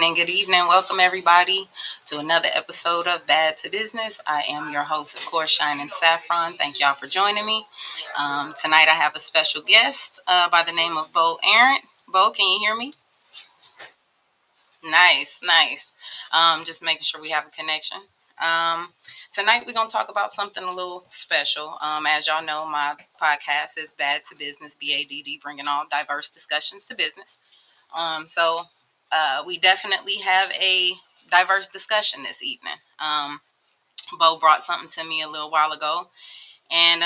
evening. Good evening. Welcome, everybody, to another episode of Bad to Business. I am your host, of course, Shynen Saffron. Thank y'all for joining me. Tonight, I have a special guest by the name of Bo Aaron. Bo, can you hear me? Nice, nice. Just making sure we have a connection. Um, Tonight, we're going to talk about something a little special. As y'all know, my podcast is Bad to Business, B.A.D.D, bringing all diverse discussions to business. We definitely have a diverse discussion this evening. Bo brought something to me a little while ago, and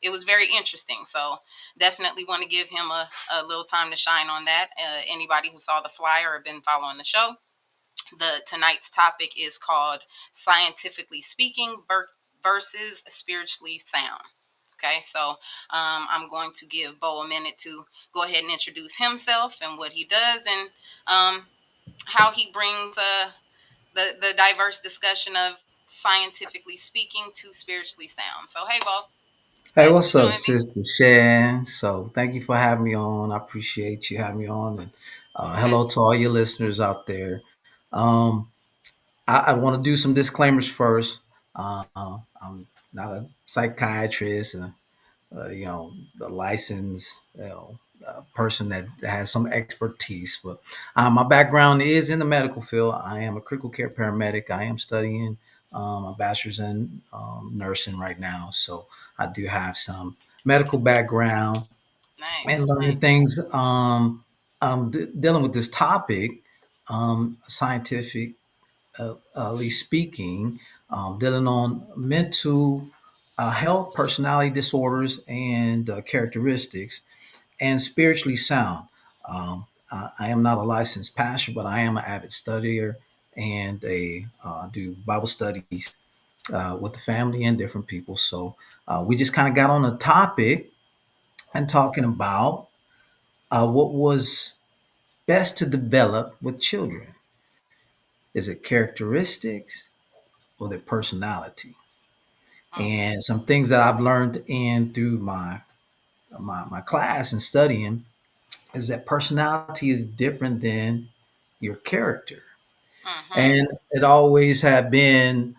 it was very interesting. So definitely want to give him a little time to shine on that. Anybody who saw the flyer or been following the show, the tonight's topic is called "Scientifically Speaking versus Spiritually Sound." Okay, so I'm going to give Bo a minute to go ahead and introduce himself and what he does, and um, how he brings the diverse discussion of scientifically speaking to spiritually sound. So, hey, Bo, Hey, glad you what's could up, join me. Sister Shan? So, thank you for having me on. I appreciate you having me on, and hello to all your listeners out there. Um, I want to do some disclaimers first. I'm not a psychiatrist, the licensed, person that has some expertise. But my background is in the medical field. I am a critical care paramedic. I am studying a bachelor's in nursing right now, so I do have some medical background and Nice, learning nice. things. Dealing with this topic, scientific speaking, dealing on mental health, personality disorders, and characteristics, and spiritually sound. I am not a licensed pastor, but I am an avid studier and a do Bible studies with the family and different people. So we just kind of got on a topic and talking about what was best to develop with children. Is it characteristics or their personality? Hmm, And some things that I've learned in through my class and studying is that personality is different than your character. mm-hmm. And it always had been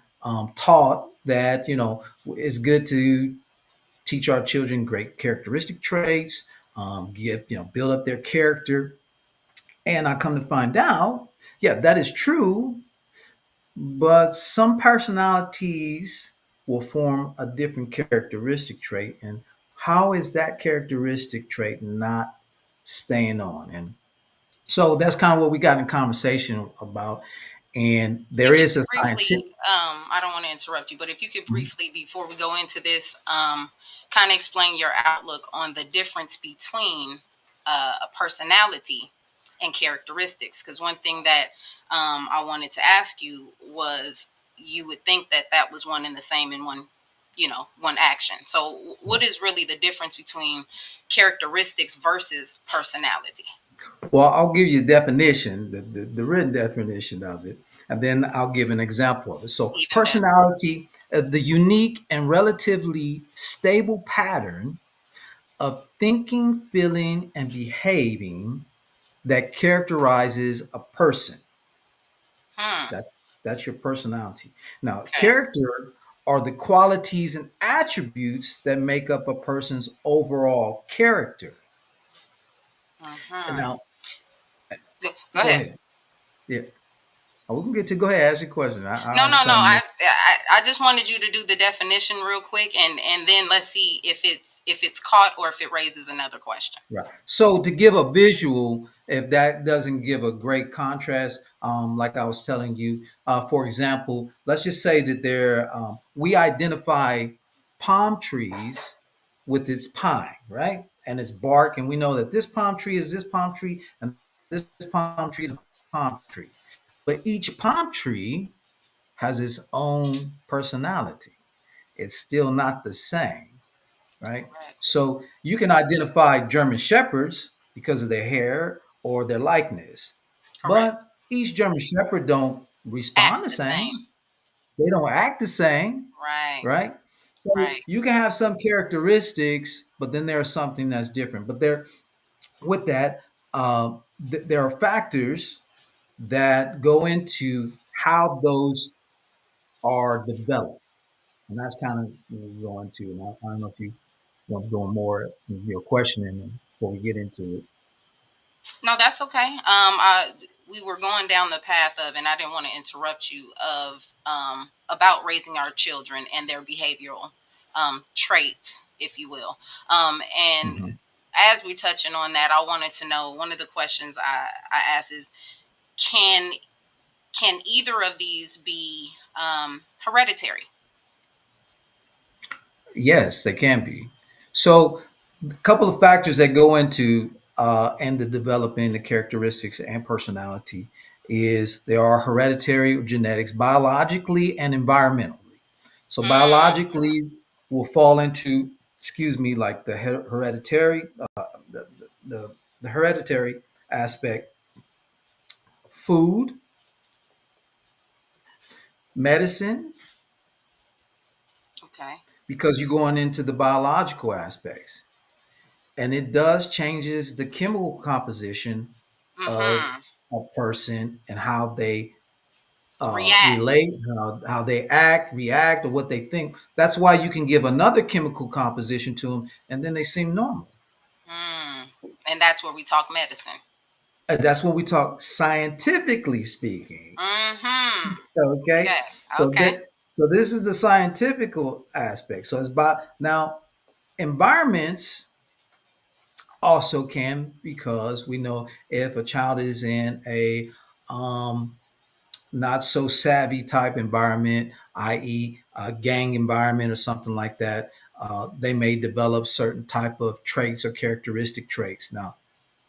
taught that it's good to teach our children great characteristic traits, give build up their character. And I come to find out, yeah, that is true. But some personalities will form a different characteristic trait. And how is that characteristic trait not staying on? And so that's kind of what we got in conversation about. And there If you is could a briefly, scientific. I don't want to interrupt you, but if you could briefly, before we go into this, kind of explain your outlook on the difference between a personality and characteristics. Because one thing that I wanted to ask you was, you would think that that was one and the same in one, one action. So, what is really the difference between characteristics versus personality? Well, I'll give you a definition, the written definition of it, and then I'll give an example of it. So, Even better. personality, the unique and relatively stable pattern of thinking, feeling, and behaving that characterizes a person. Hmm. That's your personality. Now, Okay. character are the qualities and attributes that make up a person's overall character. And Hmm. now, Go go ahead. ahead. Yeah. We can get to go ahead. Ask your question. No, I'll no, no. tell you. I just wanted you to do the definition real quick, and then let's see if it's caught or if it raises another question. Right. So to give a visual, if that doesn't give a great contrast, like I was telling you, for example, let's just say that we identify palm trees with its pine, right, and its bark, and we know that this palm tree is this palm tree, and this palm tree is a palm tree. But each palm tree has its own personality. It's still not the same, right? Correct. So you can identify German shepherds because of their hair or their likeness, Correct. but each German shepherd don't respond Act the the same. same. They don't act the same, Right. right? So Right. you can have some characteristics, but then there's something that's different. But there, with that, there are factors that go into how those are developed. And that's kind of what we go into. And I don't know if you want to go more with your questioning before we get into it. No, that's okay. We were going down the path of, and I didn't want to interrupt you, of about raising our children and their behavioral traits, if you will. And Mhm. as we're touching on that, I wanted to know, one of the questions I asked is, can can either of these be hereditary? Yes, they can be. So, a couple of factors that go into and the developing the characteristics and personality is there are hereditary genetics, biologically and environmentally. So, Mm, biologically will fall into, excuse me, like the hereditary, the, the, the hereditary aspect, food, medicine, okay. because you're going into the biological aspects. And it does changes the chemical composition of Mm-hmm. a person and how they React. relate, how they act, react, or what they think. That's why you can give another chemical composition to them, and then they seem normal. Mm. And that's where we talk medicine. And that's when we talk scientifically speaking. Mm-hmm. Okay, Okay. so Okay. that so this is the scientific aspect. So it's by now environments also can, because we know if a child is in a um, not so savvy type environment, i.e., a gang environment or something like that, they may develop certain type of traits or characteristic traits. Now,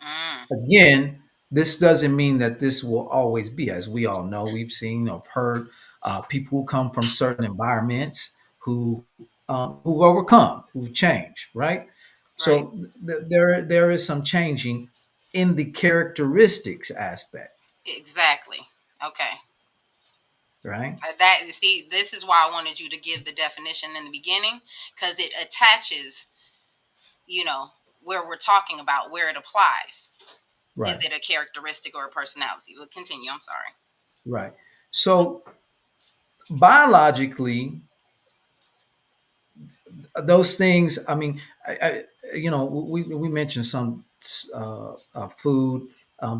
Mm. again, this doesn't mean that this will always be. As we all know, we've seen or heard people who come from certain environments who've overcome, who've changed, right? Right. So there is some changing in the characteristics aspect, Exactly. Okay. right? That, see, this is why I wanted you to give the definition in the beginning, because it attaches, you know, where we're talking about, where it applies. Is Right, it a characteristic or a personality? We'll continue. I'm sorry. right. So biologically, those things. I mean, we mentioned some food,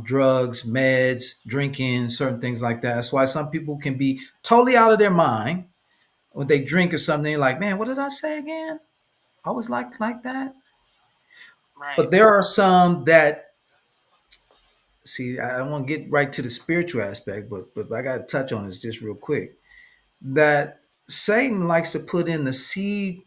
drugs, meds, drinking, certain things like that. That's why some people can be totally out of their mind when they drink or something. They're like, man, what did I say again? I was like that. Right. But there are some that see. I don't want to get right to the spiritual aspect, but I got to touch on this just real quick. That Satan likes to put in the seed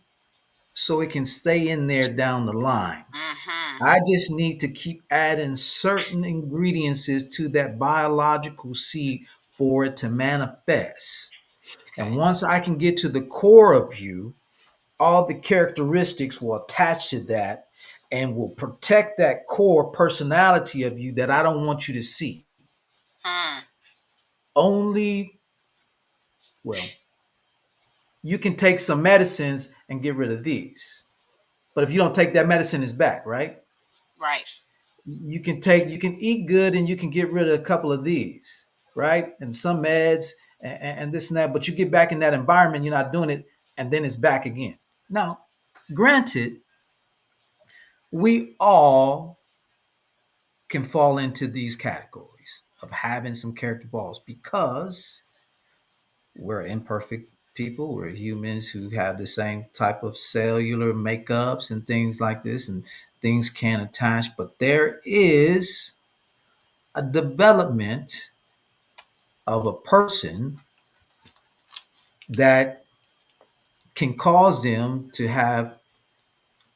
so it can stay in there down the line. Mm-hmm. I just need to keep adding certain ingredients to that biological seed for it to manifest. And Okay. once I can get to the core of you, all the characteristics will attach to that and will protect that core personality of you that I don't want you to see. Mm. Only, well, you can take some medicines and get rid of these. But if you don't take that medicine, it's back, right? Right. You can eat good and you can get rid of a couple of these, right? And some meds and this and that, but you get back in that environment, you're not doing it, and then it's back again. Now, granted, we all can fall into these categories of having some character flaws because we're imperfect people. We're humans who have the same type of cellular makeups and things like this, and things can attach. But there is a development of a person that can cause them to have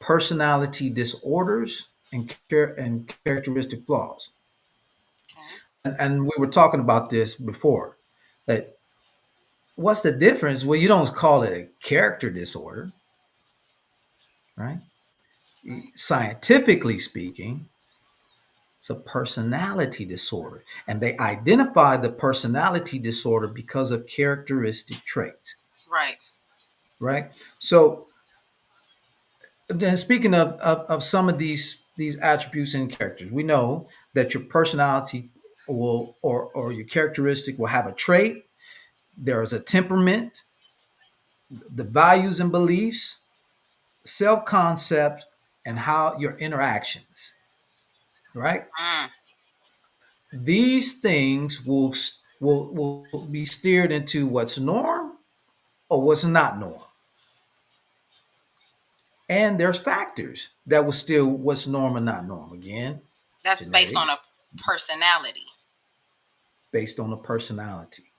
personality disorders and characteristic flaws. Okay. And we were talking about this before. That what's the difference? Well, you don't call it a character disorder, right? Right. Scientifically speaking, it's a personality disorder. And they identify the personality disorder because of characteristic traits, Right. right? So then speaking of some of these attributes and characters, we know that your personality. or your characteristic will have a trait. There is a temperament, the values and beliefs, self concept, and how your interactions, right? Mm. These things will be steered into what's norm or what's not norm. And there's factors that will steer what's norm and not norm. Again, That's based on a genetics, personality. based on the personality,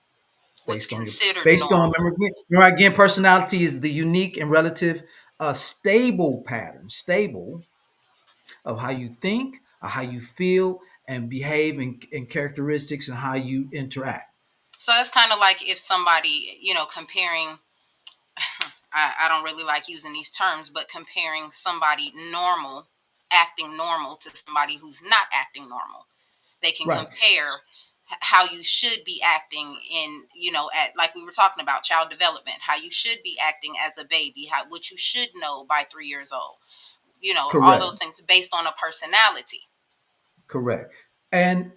What's based on your considered based on normal. remember again, personality is the unique and relative stable pattern, stable of how you think, how you feel, and behave, and characteristics, and how you interact. So that's kind of like if somebody, comparing, I don't really like using these terms, but comparing somebody normal, acting normal, to somebody who's not acting normal. They can Right. compare how you should be acting in, at, like we were talking about, child development, how you should be acting as a baby, how what you should know by 3 years old, all Correct. those things based on a personality. Correct. And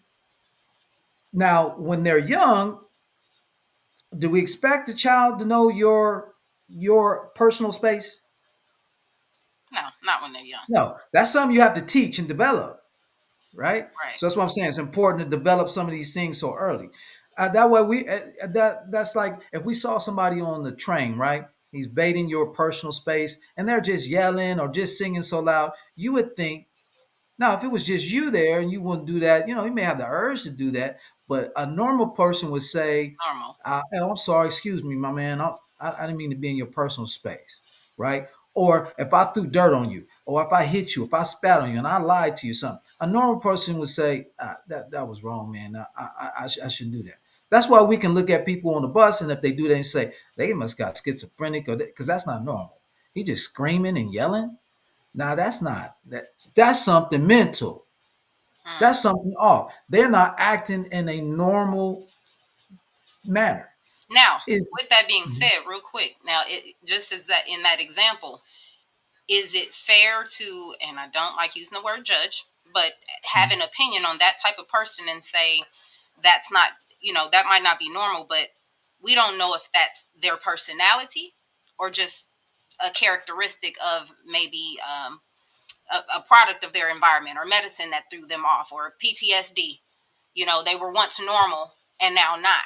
now, when they're young, do we expect the child to know your personal space? No, not when they're young. No, that's something you have to teach and develop, right? Right. So that's what I'm saying. It's important to develop some of these things so early. That way, that's like if we saw somebody on the train, right? He's baiting your personal space, and they're just yelling or just singing so loud. You would think, now, if it was just you there and you wouldn't do that, you may have the urge to do that. But a normal person would say, Normal. "Oh, I'm sorry, excuse me, my man. I didn't mean to be in your personal space," right? Or if I threw dirt on you, or if I hit you, if I spat on you, and I lied to you, something, a normal person would say, "That was wrong, man. I shouldn't do that." That's why we can look at people on the bus, and if they do that, and say they must got schizophrenic, or because that's not normal. He just screaming and yelling. Now that's not that's something mental. Mm. That's something off. They're not acting in a normal manner. Now, Is with that being said, real quick, now just as that in that example, is it fair to, and I don't like using the word judge, but have an opinion on that type of person and say that's not, that might not be normal, but we don't know if that's their personality or just a characteristic of maybe a product of their environment or medicine that threw them off, or PTSD. They were once normal and now not.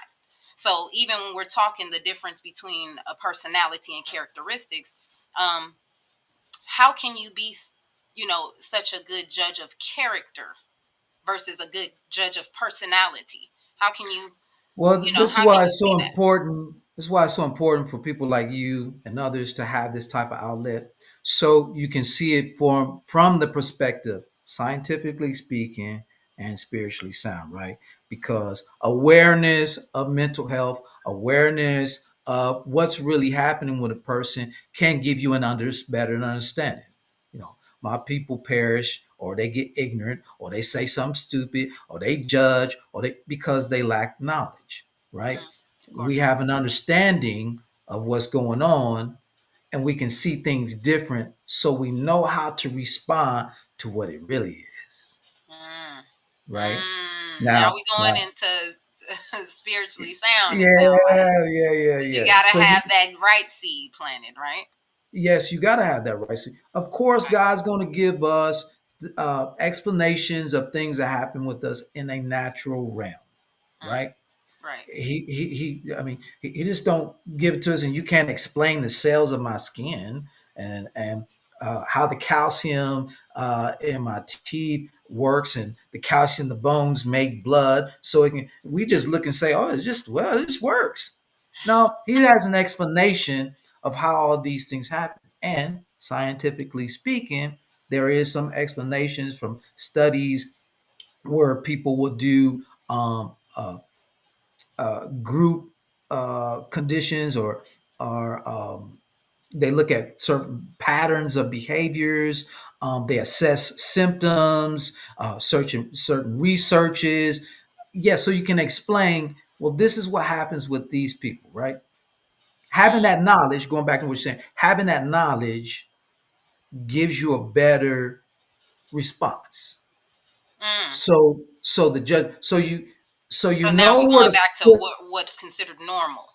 So even when we're talking the difference between a personality and characteristics, um, how can you be, such a good judge of character versus a good judge of personality? How can you, Well, this is how can why you it's see so that? important. This is why it's so important for people like you and others to have this type of outlet, so you can see it from the perspective, scientifically speaking and spiritually sound, right? Because awareness of mental health, awareness of what's really happening with a person, can give you better understanding. My people perish, or they get ignorant, or they say something stupid, or they judge, or they because they lack knowledge, right? Mm, of We course. have an understanding of what's going on, and we can see things different, so we know how to respond to what it really is, Mm. right? Now Now, we going into spiritually sound. It sound like, yeah, yeah, yeah, because you yeah. got to So have that right seed planted, right? yes, you got to have that right. So, of course, Right. God's going to give us explanations of things that happen with us in a natural realm, Mm, right? right. I mean, he just don't give it to us, and you can't explain the cells of my skin, and how the calcium in my teeth works, and the calcium the bones make blood, so it can we just look and say, oh, it just works. No, he has an explanation of how all these things happen, and scientifically speaking, there is some explanations from studies where people will do group conditions, or they look at certain patterns of behaviors. They assess symptoms, certain researches. Yeah, so you can explain. Well, this is what happens with these people, right? Having Mm, that knowledge, going back to what you're saying, having that knowledge gives you a better response. mm, So the judge, so So you So now know we're where going to back to put what's considered normal,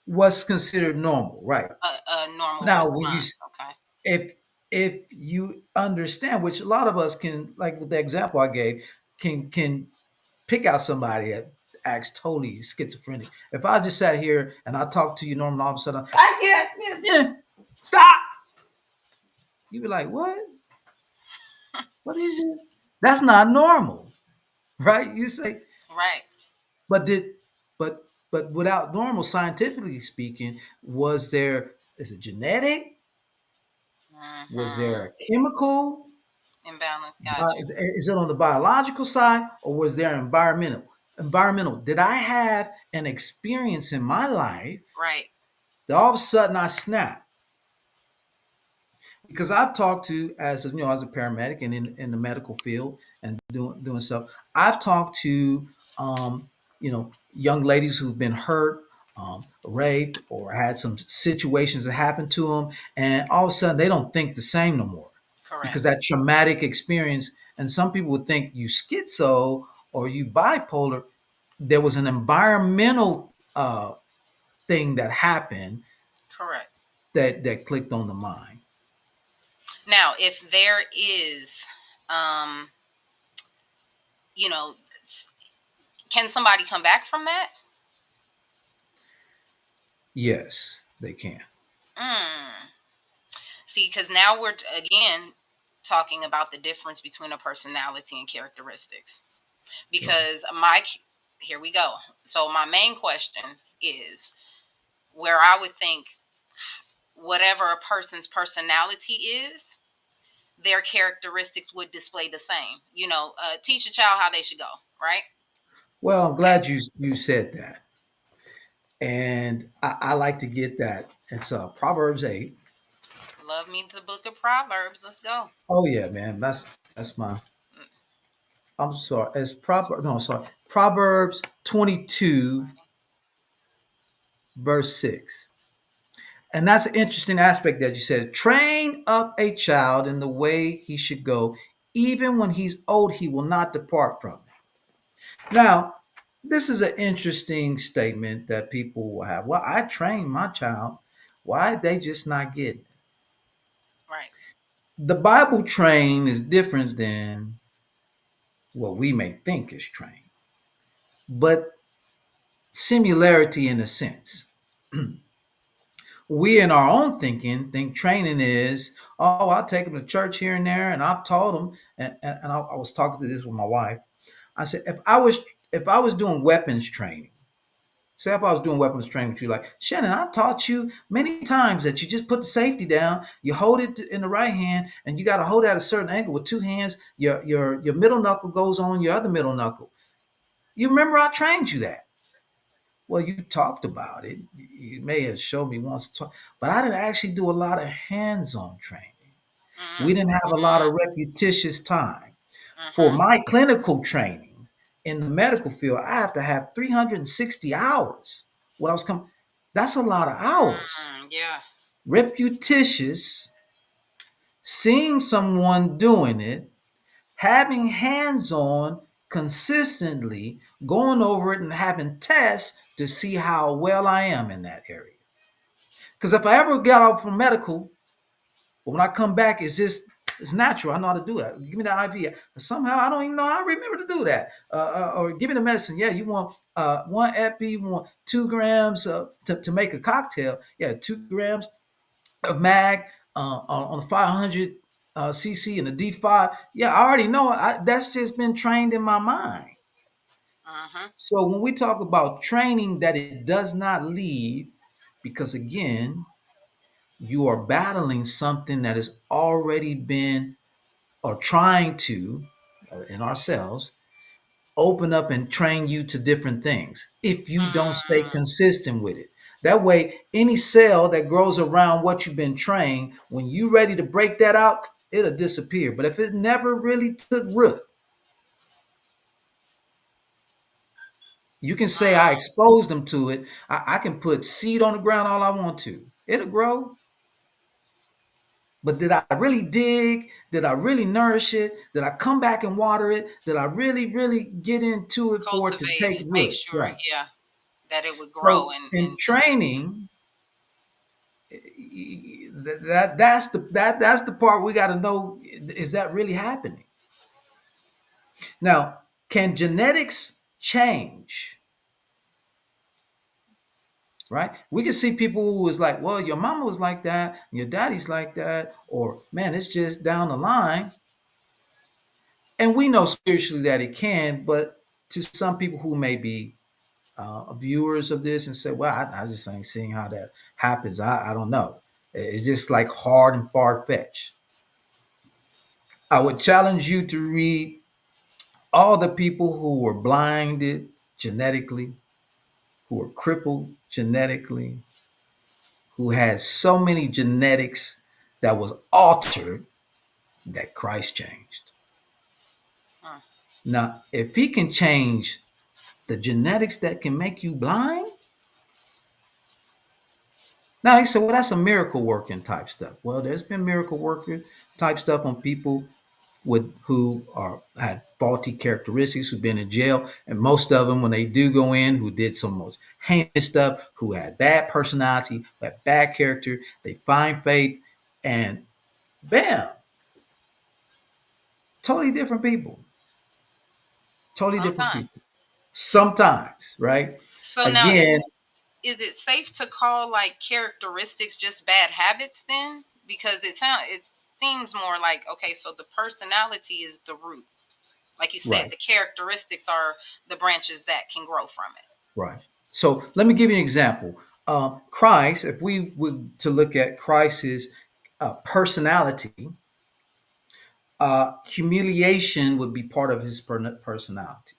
what's considered normal, right? a normal Now, when you response. Okay. if if you understand, which a lot of us can, like with the example I gave, can pick out somebody that acts totally schizophrenic. If I just sat here and I talked to you normal, all of a sudden, I can't, yeah, stop. You'd be like, what? What is this? That's not normal, right? You say, Right. but did, but without normal, scientifically speaking, was there? Is it genetic? Was there Hmm. a chemical? Imbalance. Got you. Is it on the biological side, or was there environmental? Environmental. Did I have an experience in my life Right. that all of a sudden I snap? Because I've talked to, as a, as a paramedic and in the medical field and doing stuff, I've talked to young ladies who've been hurt, raped, or had some situations that happened to them, and all of a sudden they don't think the same no more Correct. because that traumatic experience. And some people would think you schizo or you bipolar. There was an environmental thing that happened Correct. that clicked on the mind. Now, if there is, um, you know, can somebody come back from that? Yes, they can. Mm. See, because now we're again talking about the difference between a personality and characteristics. Right. Because here we go. So my main question is where I would think whatever a person's personality is, their characteristics would display the same. Teach a child how they should go, right? Well, I'm Okay. glad you said that, and I like to get that. It's Proverbs 8. Love me the book of Proverbs. Let's go. Oh yeah, man, that's my. Mm, I'm sorry. It's Proverbs. No, sorry. Proverbs 22 alrighty. verse 6. And that's an interesting aspect that you said. Train up a child in the way he should go. Even when he's old, he will not depart from it. Now, this is an interesting statement that people will have. Well, I trained my child. Why they just not getting it? Right. The Bible train is different than what we may think is train, but similarity in a sense. We in our own thinking think training is, oh, I'll take them to church here and there, and I've taught them. And I was talking to this with my wife. I said, if I was doing weapons training, say if I was doing weapons training with you, like Shannon, I taught you many times that you just put the safety down, you hold it in the right hand, and you got to hold it at a certain angle with two hands. Your middle knuckle goes on your other middle knuckle. You remember I trained you that. Well, you talked about it. You may have showed me once, but I didn't actually do a lot of hands-on training. We didn't have a lot Mm-hmm. of repetitious time. For Mm-hmm. my clinical training in the medical field, I have to have 360 hours. What I was coming, that's a lot of hours. Yeah. Repetitious, seeing someone doing it, having hands-on consistently, going over it and having tests to see how well I am in that area. Because if I ever got out from medical, but when I come back, it's natural. I know how to do that. Give me the IV. Somehow I don't even know how I remember to do that. Or give me the medicine. Yeah, you want one epi, you want 2 grams to make a cocktail. Yeah, 2 grams of mag on 500 cc and a D5. Yeah, I already know. That's just been trained in my mind. Mm-hmm. So when we talk about training that it does not leave, because again, you are battling something that has already been or trying to in ourselves open up and train you to different things if you don't stay Mm, consistent with it. That way any cell that grows around what you've been trained, when you ready to break that out, it'll disappear. But if it never really took root, you can say I mm. exposed them to it. I can put seed on the ground all I want to, it'll grow. But did I really dig? Did I really nourish it? Did I come back and water it? Did I really, really get into it for it to Cultivate take it, make root? sure, Right. yeah, that it would grow So and in training, that's the part we got to know, is that really happening? Now, can genetics change? Right? We can see people who was like, well, your mama was like that, your daddy's like that, or man, it's just down the line. And we know spiritually that it can, but to some people who may be viewers of this and say, well, I just ain't seeing how that happens. I don't know. It's just like hard and far fetched. I would challenge you to read all the people who were blinded genetically, who were crippled genetically, who had so many genetics that was altered that Christ changed. mm, Now, if he can change the genetics that can make you blind, now he said, well, that's a miracle working type stuff. Well, there's been miracle worker type stuff on people with who are had faulty characteristics, who've been in jail, and most of them, when they do go in, who did some most heinous stuff, who had bad personality, who had bad character, they find faith, and bam, totally different people, totally different sometime. people. Sometimes, right? So now, Again, is it safe to call like characteristics just bad habits then? Because it seems more like, okay, so the personality is the root. Like you said, right, the characteristics are the branches that can grow from it. right. So let me give you an example. Christ, if we were to look at Christ's personality, humiliation would be part of his personality.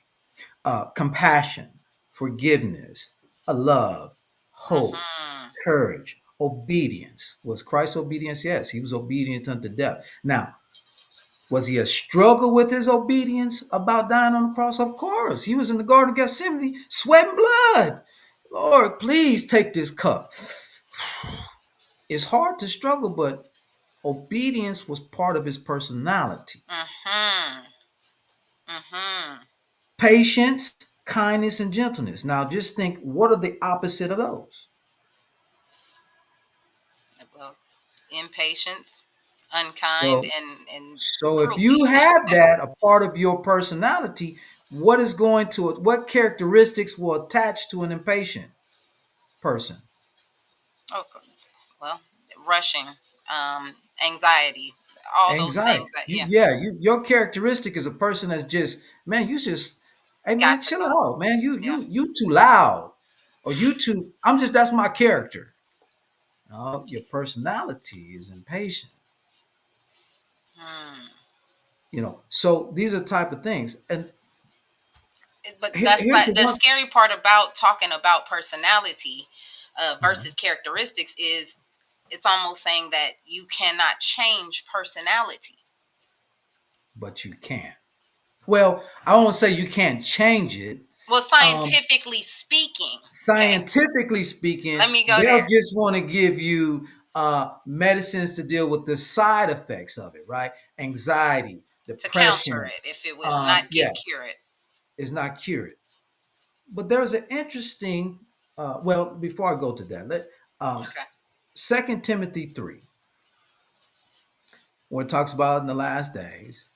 Compassion, forgiveness, a love, hope, Mm-hmm. courage, obedience. Was Christ obedience? Yes, he was obedient unto death. Now, was he a struggle with his obedience about dying on the cross? Of course. He was in the Garden of Gethsemane, sweating blood. Lord, please take this cup. It's hard to struggle, but obedience was part of his personality. Mm-hmm. Mm-hmm. Patience, kindness, and gentleness. Now, just think, what are the opposite of those? Well, impatience, unkind, So, and so if you cruelty. have that a part of your personality, what characteristics will attach to an impatient person? Okay. Well, rushing, anxiety, all those Anxiety. things that, You, yeah, yeah, your characteristic is a person that's just, man, you just, hey man, got to chill go. out, man. You Yeah. you you too loud, or you too. I'm just that's my character. No, your Jesus. personality is impatient. Hmm. So these are type of things, and But here's the the one. scary part about talking about personality Mhm. versus characteristics is it's almost saying that you cannot change personality. But you can. Well, I won't say you can't change it. Well, Um, scientifically speaking, okay, Scientifically speaking, let me go they'll there just want to give you medicines to deal with the side effects of it, right? Anxiety, to counter depression. it if it would not Yeah, get cured. is not cured. But there's an interesting. Well, before I go to that, let Okay. 2 Timothy 3, when it talks about in the last days,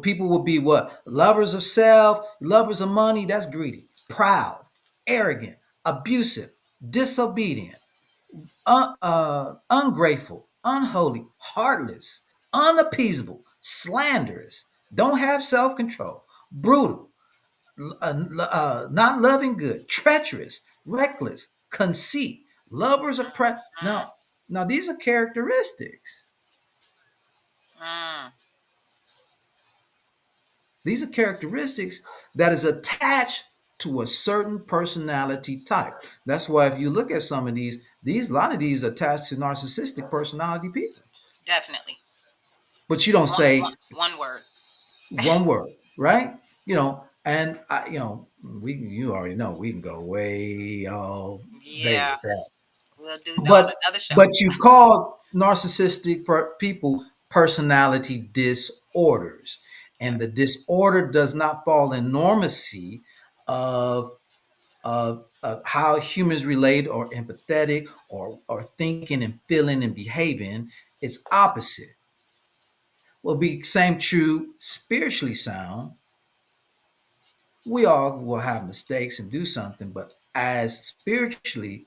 people will be what? Lovers of self, lovers of money, that's greedy, proud, arrogant, abusive, disobedient, ungrateful, unholy, heartless, unappeasable, slanderous, don't have self control, brutal, not loving good, treacherous, reckless, conceit, lovers of pride. Mm, Now these are characteristics. mm. These are characteristics that is attached to a certain personality type. That's why if you look at some of these a lot of these attached to narcissistic personality people. Definitely. But you don't say One word. one word, right? And you already know we can go way all day Yeah. with that. We'll do on but another show. but you call narcissistic people personality disorders, Yeah. and the disorder does not fall in normacy of how humans relate or empathetic or thinking and feeling and behaving. It's opposite. Will be same true spiritually sound. We all will have mistakes and do something, but as spiritually,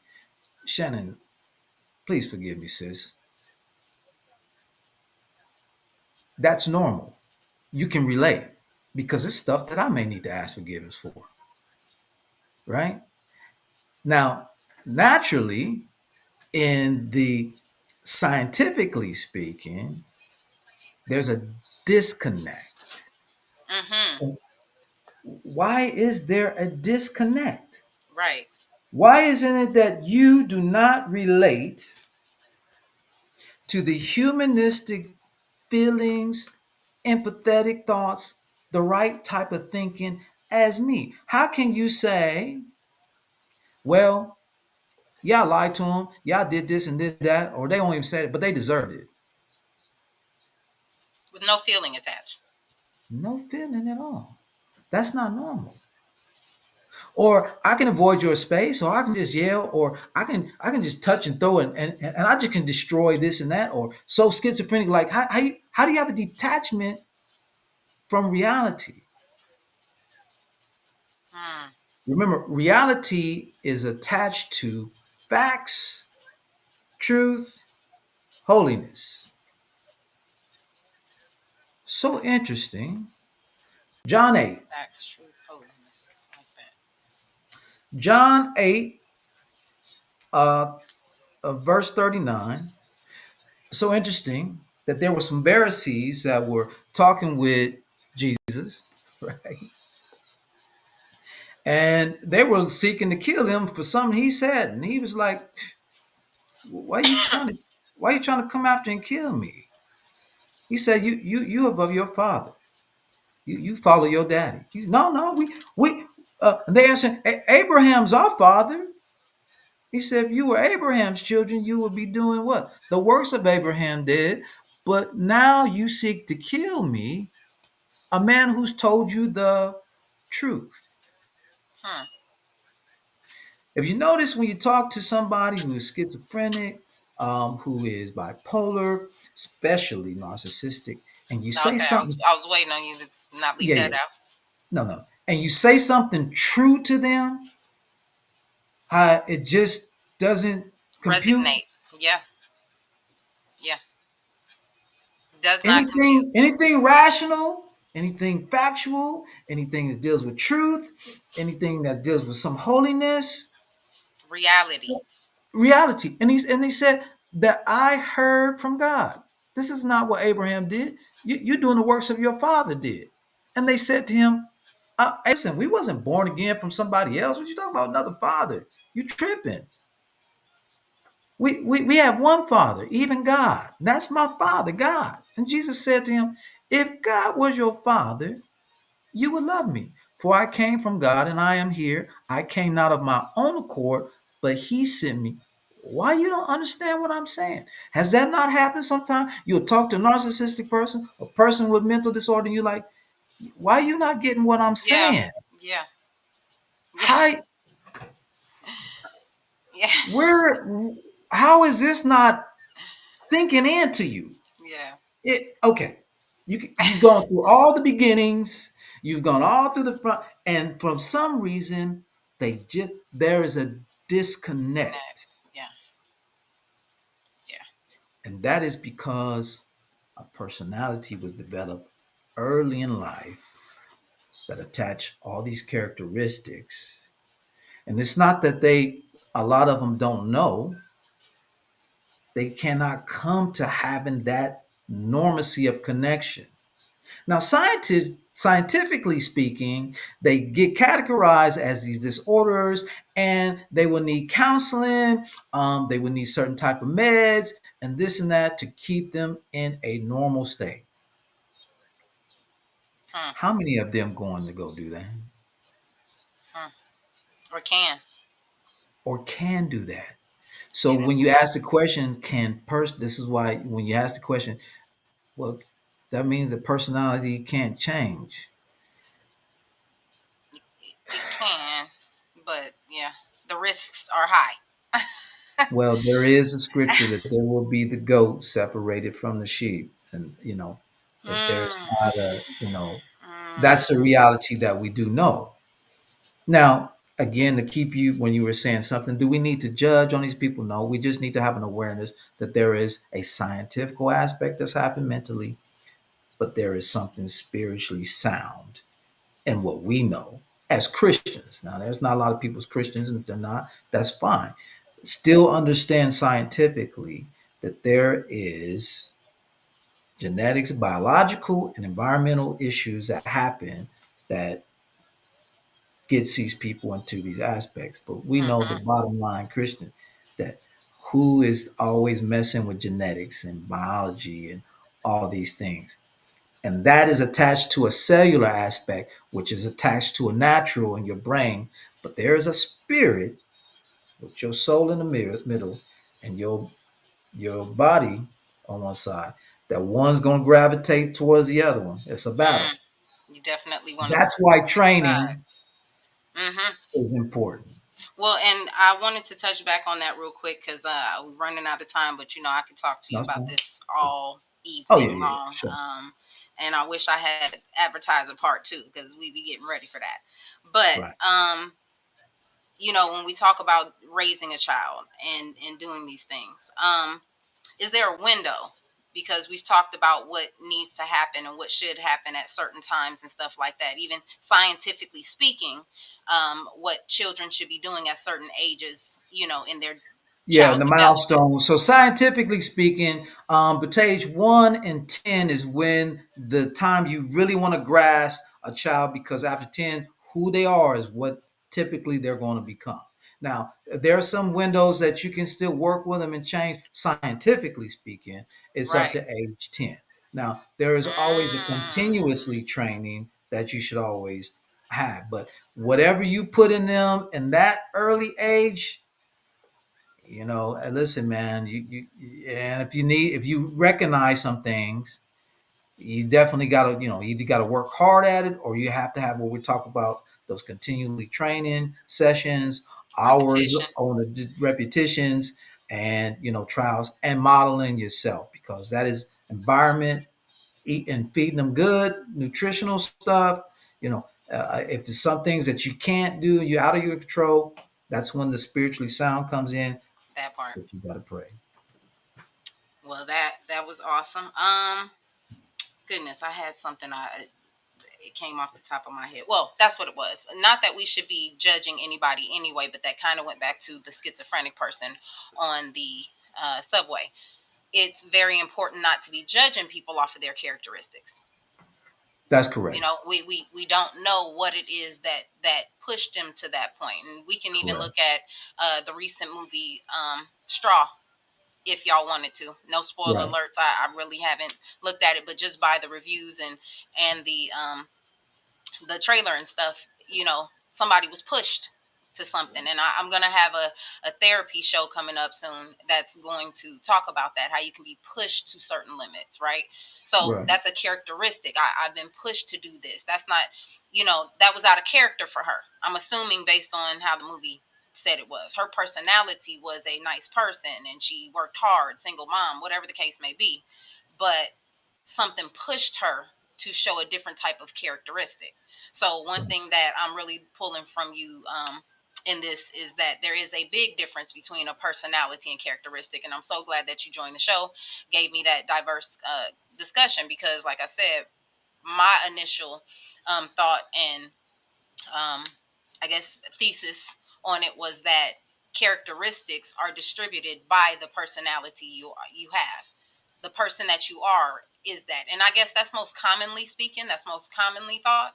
Shannon, please forgive me, sis. That's normal. You can relate because it's stuff that I may need to ask forgiveness for, right? Now, naturally, in the scientifically speaking, there's a disconnect. Mm-hmm. Why is there a disconnect? Right. Why isn't it that you do not relate to the humanistic feelings, empathetic thoughts, the right type of thinking as me? How can you say, well, yeah, I lied to them, yeah, I did this and did that, or they won't even say it, but they deserved it? With no feeling attached. No feeling at all. That's not normal. Or I can avoid your space, or I can just yell, or I can just touch and throw and I just can destroy this and that, or so schizophrenic. Like how do you have a detachment from reality? Hmm. Remember, reality is attached to facts, truth, holiness. So interesting. John 8. Facts, truth, holiness. Like that. John 8, uh, verse 39. So interesting that there were some Pharisees that were talking with Jesus, right? And they were seeking to kill him for something he said. And he was like, why are you trying to why are you trying to come after and kill me? He said, you above your father. You follow your daddy. He's no, we and they answered, Abraham's our father. He said, if you were Abraham's children, you would be doing what? The works of Abraham did. But now you seek to kill me, a man who's told you the truth. Hmm. If you notice when you talk to somebody who is schizophrenic, who is bipolar, especially narcissistic, and you say Okay, something, I was waiting on you to not leave yeah, that yeah, out. no, and you say something true to them, it just doesn't compute. Resignate. Yeah. Yeah. Does not compute. Anything rational, anything factual, anything that deals with truth, anything that deals with some holiness, Reality. reality. And he said that I heard from God. This is not what Abraham did. You're doing the works of your father did. And they said to him, hey, listen, we wasn't born again from somebody else. What you talking about? Another father? You tripping? We have one father, even God. And that's my father, God. And Jesus said to him, if God was your father, you would love me. For I came from God and I am here. I came not of my own accord, but he sent me. Why you don't understand what I'm saying? Has that not happened sometime? You'll talk to a narcissistic person, a person with mental disorder, and you're like, why you not getting what I'm Yeah. saying? Yeah. Yeah. How Yeah. where how is this not sinking into you? Yeah. It okay. You've gone through all the beginnings, you've gone all through the front, and for some reason there is a Connect. disconnect. Yeah. Yeah. And that is because a personality was developed early in life that attach all these characteristics. And it's not that a lot of them don't know, they cannot come to having that normacy of connection. Now, scientifically speaking, they get categorized as these disorders, and they will need counseling. They will need certain type of meds and this and that to keep them in a normal state. Hmm. How many of them going to go do that, Hmm. Or can. or can do that? So when you ask the question, this is why when you ask the question, well, that means that personality can't change. It can, but yeah, the risks are high. Well, there is a scripture that there will be the goat separated from the sheep, and that there's Mm, not a that's a mm, reality that we do know. Now, again, to keep you when you were saying something, do we need to judge on these people? No, we just need to have an awareness that there is a scientific aspect that's happened mentally, but there is something spiritually sound in what we know as Christians. Now, there's not a lot of people's Christians, and if they're not, that's fine. Still understand scientifically that there is genetics, biological, and environmental issues that happen that gets these people into these aspects. But we know the mm-hmm. bottom line, Christian, that who is always messing with genetics and biology and all these things. And that is attached to a cellular aspect, which is attached to a natural in your brain. But there is a spirit with your soul in the middle and your body on one side. That one's going to gravitate towards the other one. It's a battle. Mm. You definitely want to That's why pick a side. training Mm-hmm. is important. Well, and I wanted to touch back on that real quick because we're running out of time. But I could talk to you That's about fine. this all Oh yeah, evening yeah, yeah, long. sure. And I wish I had advertiser part two because we be getting ready for that. But Right. when we talk about raising a child and doing these things, is there a window? Because we've talked about what needs to happen and what should happen at certain times and stuff like that. Even scientifically speaking, what children should be doing at certain ages, in their Yeah, child the development. milestone. So scientifically speaking, stage 1 and 10 is when the time you really want to grasp a child because after 10, who they are is what typically they're going to become. Now, there are some windows that you can still work with them and change. Scientifically speaking, it's up Right. to age 10. Now, there is always a Mm, continuously training that you should always have. But whatever you put in them in that early age, listen, man, and if you recognize some things, you definitely got to, either got to work hard at it or you have to have what we talk about, those continually training sessions, hours repetition. on the repetitions, and, trials and modeling yourself because that is environment, eating, feeding them good, nutritional stuff. If it's some things that you can't do, you're out of your control, that's when the spiritually sound comes in, That part. but you got to pray. Well, that was awesome. Goodness, I had something. It came off the top of my head. Well, that's what it was. Not that we should be judging anybody anyway, but that kind of went back to the schizophrenic person on the subway. It's very important not to be judging people off of their characteristics. That's correct. We don't know what it is that pushed him to that point, and we can even Correct. look at the recent movie Straw. If y'all wanted to, no spoiler Right. alerts. I really haven't looked at it, but just by the reviews and the trailer and stuff, somebody was pushed to something. And I'm going to have a therapy show coming up soon that's going to talk about that, how you can be pushed to certain limits, right? So Right. that's a characteristic. I've been pushed to do this. That's not, that was out of character for her. I'm assuming based on how the movie said it was. Her personality was a nice person and she worked hard, single mom, whatever the case may be. But something pushed her to show a different type of characteristic. So one Right. thing that I'm really pulling from you in this is that there is a big difference between a personality and characteristic. And I'm so glad that you joined the show, gave me that diverse discussion because, like I said, my initial thought and um, I guess thesis on it was that characteristics are distributed by the personality you have. The person that you are is that, and I guess that's most commonly speaking. That's most commonly thought,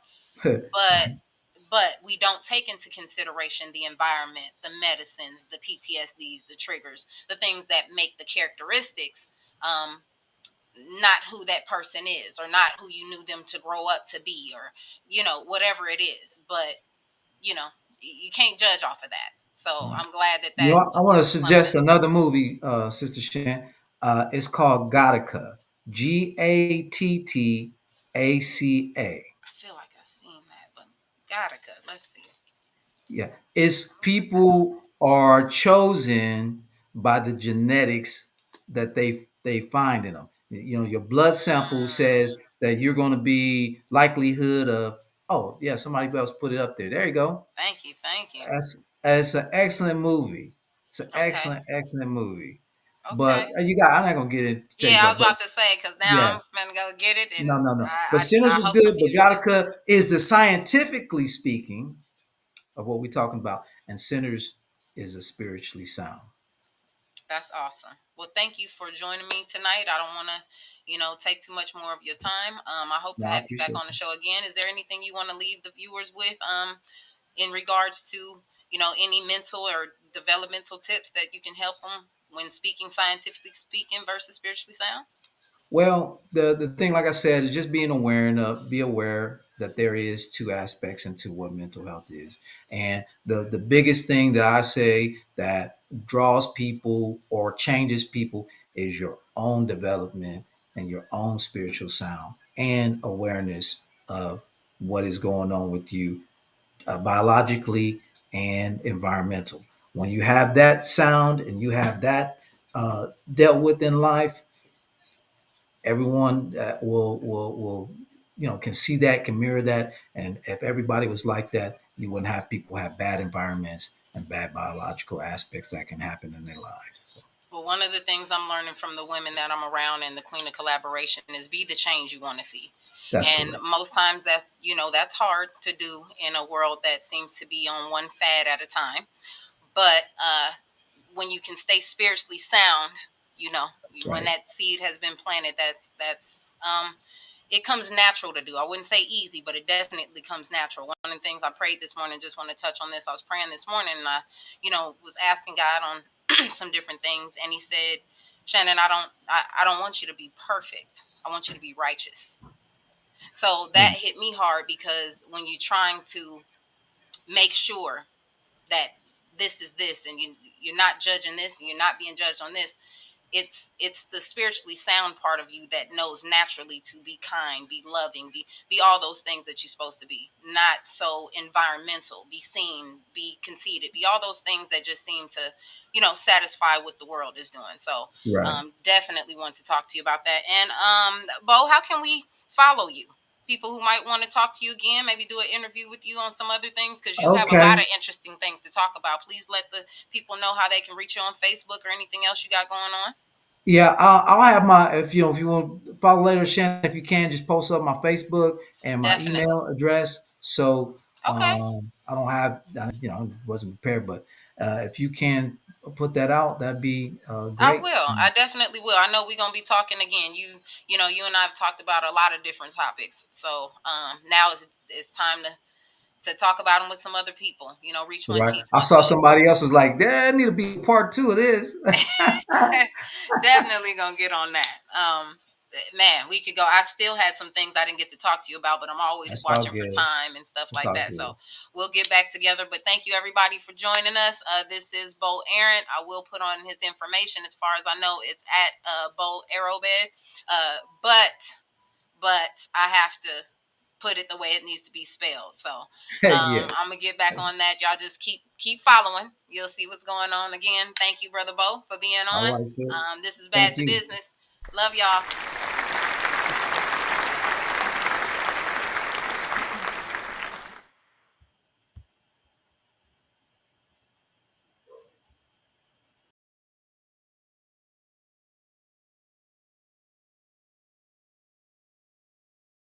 but we don't take into consideration the environment, the medicines, the PTSDs, the triggers, the things that make the characteristics um, not who that person is, or not who you knew them to grow up to be, or whatever it is. But you know, you can't judge off of that. So I'm glad that You that know, I was want to something. suggest another movie, Sister Shan. It's called Gattaca. Gattaca. I feel like I've seen that, but Gattaca. Let's see. Yeah, it's people are chosen by the genetics that they find in them. You know, your blood sample Mm, says that you're going to be likelihood of. Oh, yeah, somebody else put it up there. There you go. thank you, thank you. That's an excellent movie. It's an Okay, excellent movie. But okay. you got. I'm not gonna get into tell Yeah, you I about. was But about to say because now yeah, I'm gonna go get it, and no. But Sinners I was hope some good. But people do too. Gattaca is the scientifically speaking of what we're talking about, and Sinners is a spiritually sound. That's awesome. Well, thank you for joining me tonight. I don't want to, take too much more of your time. I hope to No, I have you back appreciate on the you. show again. Is there anything you want to leave the viewers with, in regards to, any mental or developmental tips that you can help them when speaking scientifically speaking versus spiritually sound? Well, the thing, like I said, is just being aware and be aware that there is two aspects into what mental health is, and the biggest thing that I say that draws people or changes people is your own development and your own spiritual sound and awareness of what is going on with you, biologically and environmental. When you have that sound and you have that dealt with in life, everyone will can see that, can mirror that, and if everybody was like that, you wouldn't have people have bad environments and bad biological aspects that can happen in their lives. So Well, one of the things I'm learning from the women that I'm around and the queen of collaboration is be the change you want to see. that's And correct. most times that's hard to do in a world that seems to be on one fad at a time. But when you can stay spiritually sound, you know, That's when right. that seed has been planted, that's it comes natural to do. I wouldn't say easy, but it definitely comes natural. One of the things I prayed this morning, just want to touch on this. I was praying this morning, and I, was asking God on some different things, and He said, "Shannon, I don't want you to be perfect. I want you to be righteous." So Yeah. that hit me hard because when you're trying to make sure that this is this, and you're not judging this, and you're not being judged on this, it's the spiritually sound part of you that knows naturally to be kind, be loving, be all those things that you're supposed to be, not so environmental, be seen, be conceited, be all those things that just seem to satisfy what the world is doing. So Right. definitely want to talk to you about that. And Bo, how can we follow you? People who might want to talk to you again, maybe do an interview with you on some other things, because you have a lot Okay. of interesting things to talk about. Please let the people know how they can reach you on Facebook or anything else you got going on. Yeah, I'll have my if you want to follow later, Shannon. If you can, just post up my Facebook and my Definitely. email address. So Okay. I don't have I wasn't prepared, but if you can put that out, that'd be I great. will. I definitely will. I know we're gonna be talking again. You and I have talked about a lot of different topics. So now it's time to talk about them with some other people. Reach one, Right. teach I one. saw So somebody else was like, "There need to be a part two of this." definitely gonna get on that. Man, we could go. I still had some things I didn't get to talk to you about, but I'm always That's all watching for good. time and stuff That's like all that. So good. we'll get back together. But thank you everybody for joining us. This is Bo Aaron. I will put on his information as far as I know. It's at Bo Arrowbed. But I have to put it the way it needs to be spelled. So Yeah. I'm gonna get back on that. Y'all just keep following. You'll see what's going on. Again, thank you, brother Bo, for being All on. right, sir. This is Bad Thank to you. Business. Love y'all.